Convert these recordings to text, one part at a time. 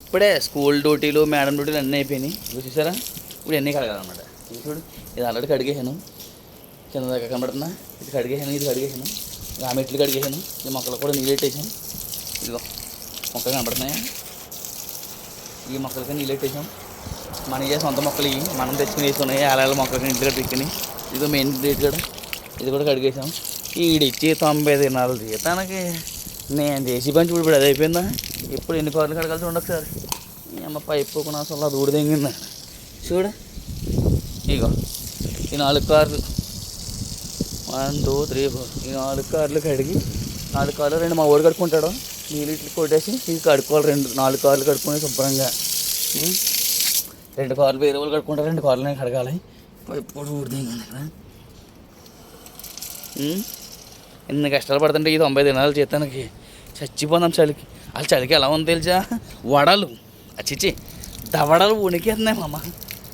ఇప్పుడే స్కూల్ డ్యూటీలు మేడం డ్యూటీలు అన్నీ అయిపోయినాయి. ఇప్పుడు చూసారా, ఇప్పుడు అన్నీ కడగాలన్నమాట. ఇది చూడు, ఇది ఆల్రెడీ కడిగేసాను, కింద దగ్గర కనబడుతున్నా, ఇది కడిగేసాను, ఇది కడిగేసాను, ఆ మెట్లు కడిగేసాను, ఈ మొక్కలు కూడా నీళ్ళు పెట్టేసాను. ఇదిగో మొక్కలు కనబడుతున్నాయా, ఈ మొక్కలకి నీళ్ళు పెట్టేసాం. మన ఏ సొంత మొక్కలు ఇవి మనం తెచ్చుకుని వేసుకున్నాయి, అలా మొక్కలకి ఇంటికి పెట్టుకుని. ఇదిగో మెయిన్ గేట్ కూడా, ఇది కూడా కడిగేసాం. ఈడిచ్చి 90 దినాలు జీతానికి నేను చేసి పని ఇప్పుడు అది అయిపోయిందా. ఇప్పుడు ఎన్ని కార్లు కడగాల్సి ఉండదు సార్. అమ్మ పైపు పోకుండా అసలు అది ఊడి తెంగిందా చూడు. ఇగో ఈ 4 కార్లు 1 2 3 4 ఈ 4 కార్లు కడిగి 4 కార్లు 2 మా ఊరు కడుక్కుంటాడు. నీళ్ళు ఇట్లు కొట్టేసి ఇది కడుక్కోవాలి. 4 కార్లు కడుక్కొని శుభ్రంగా. 2 కార్లు వేరే వాళ్ళు కడుక్కుంటారు, 2 కార్లు నేను కడగాలి. ఎప్పుడు ఊడి తెంగింది కదా. ఎన్ని కష్టాలు పడుతుంటే ఈ 90 దినాలు చేతానికి చచ్చిపోదాం చలికి. వాళ్ళు చలికి ఎలా ఉంది తెలుసా, వడలు చిచ్చి దవడలు ఉనికేస్తున్నాయి మామ.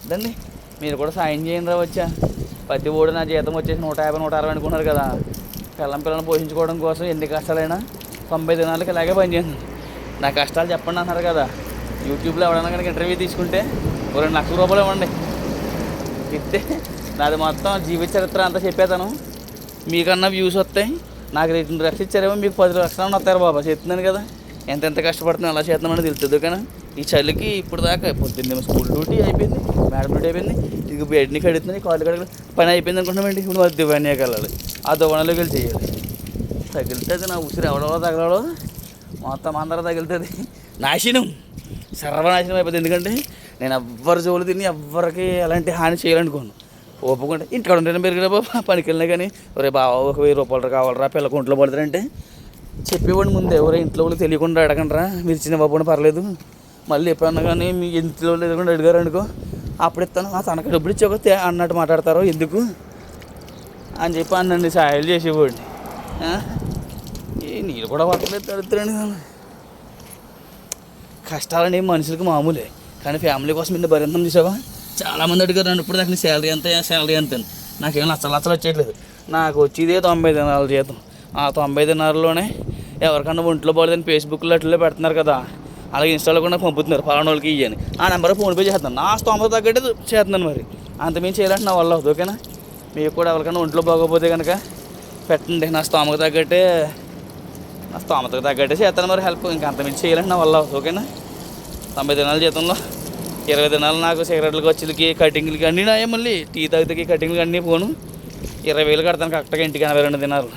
దండి మీరు కూడా సాయం చేయండి రా. వచ్చా ప్రతి ఓడి నా జీతం వచ్చేసి 150 160 అనుకున్నారు కదా. పిల్లలను పోషించుకోవడం కోసం ఎన్ని కష్టాలైనా 90 దినాలకి ఇలాగే పనిచేయండి. నా కష్టాలు చెప్పండి అన్నారు కదా. యూట్యూబ్లో ఎవడన్నా కనుక ఇంటర్వ్యూ తీసుకుంటే 2 లక్షల రూపాయలు ఇవ్వండి. చెప్తే నాది మొత్తం జీవిత చరిత్ర అంతా చెప్పేతాను. మీకన్నా వ్యూస్ వస్తాయి. నాకు 2 లక్షలు ఇచ్చారేమో, మీకు 10 లక్షలు వస్తారు బాబా. చెప్తున్నాను కదా, ఎంత కష్టపడుతున్నాను అలా చేస్తున్నామని తెలుస్తుంది. కానీ ఈ చలికి ఇప్పుడు దాకా పొద్దున్నేమో స్కూల్ డ్యూటీ అయిపోయింది, మేడం డ్యూటీ అయిపోయింది, ఇక బెడ్ని కడుగుతుంది, కాళ్ళు కడగలు పని అయిపోయింది అనుకుంటున్నామండి. ఇప్పుడు మరి దివాణికి వెళ్ళాలి, ఆ దువాణలోకి వెళ్ళి చేయాలి. తగులుతుంది నా ఉసిరి ఎవడో తగలడో మొత్తం అందరూ తగులుతుంది. నాశనం, సర్వనాశనం అయిపోతుంది. ఎందుకంటే నేను ఎవ్వరి జోలు తిని ఎవ్వరికి ఎలాంటి హాని చేయాలనుకోను. ఒప్పుకుంటే ఇంటికాడ ఉంటేనే పెరిగిన బాబా, పనికి వెళ్ళినా కానీ ఒరే బాబా 1000 రూపాయలు కావాలరా పిల్లలకు ఒంట్లో పడతారంటే చెప్పేవాడిని ముందే. ఎవరో ఇంట్లో వాళ్ళు తెలియకుండా అడగండిరా, మీరు చిన్న బాబు పర్లేదు. మళ్ళీ ఎప్పుడన్నా కానీ మీ ఇంట్లో లేకుండా అడిగారు అనుకో, అప్పుడు ఇస్తాను. తనకు డబ్బులు ఇచ్చాక అన్నట్టు మాట్లాడతారో ఎందుకు అని చెప్పి అన్నండి సాయాలు చేసేవాడిని. ఈ నీళ్ళు కూడా పట్టలేదు తడుతురండి. కష్టాలని మనుషులకి మామూలే, కానీ ఫ్యామిలీ కోసం నిన్ను భరింతం తీసావా. చాలామంది అడిగారు నన్ను ఇప్పుడు దాకా శాలరీ ఎంత అని. నాకేం లచ్చలు వచ్చేయట్లేదు. నాకు వచ్చేదే 90 దినాల జీతం. ఆ 90 దినాల్లోనే ఎవరికన్నా ఒంట్లో బాగాలేదని ఫేస్బుక్లో అట్లా పెడుతున్నారు కదా, అలాగే ఇన్స్టాలో కూడా పంపుతున్నారు ఫలానా వాళ్ళకి ఇవ్వని. ఆ నెంబర్ ఫోన్పే చేస్తున్నాను, నా స్తోమత తగ్గట్టే చేస్తున్నాను. మరి అంతమేం చేయాలంటే నా వల్ల అవుతుంది. ఓకేనా, మీకు కూడా ఎవరికైనా ఒంట్లో బాగోపోతే కనుక పెట్టండి. నా స్తోమతకు తగ్గట్టే చేస్తాను మరి హెల్ప్. ఇంకా అంతమించి చేయాలంటే నా వల్ల అవుతుంది. ఓకేనా, 90 దినాల జీతంలో 20 దినాలు నాకు సిగరెట్ల ఖర్చులకి కటింగ్లకి అన్నీ నాయే. మళ్ళీ టీ తాగితే కటింగ్లకి అన్నీ పోను. 20,000 కడతాను కరెక్ట్గా ఇంటికి 82 దినాలు.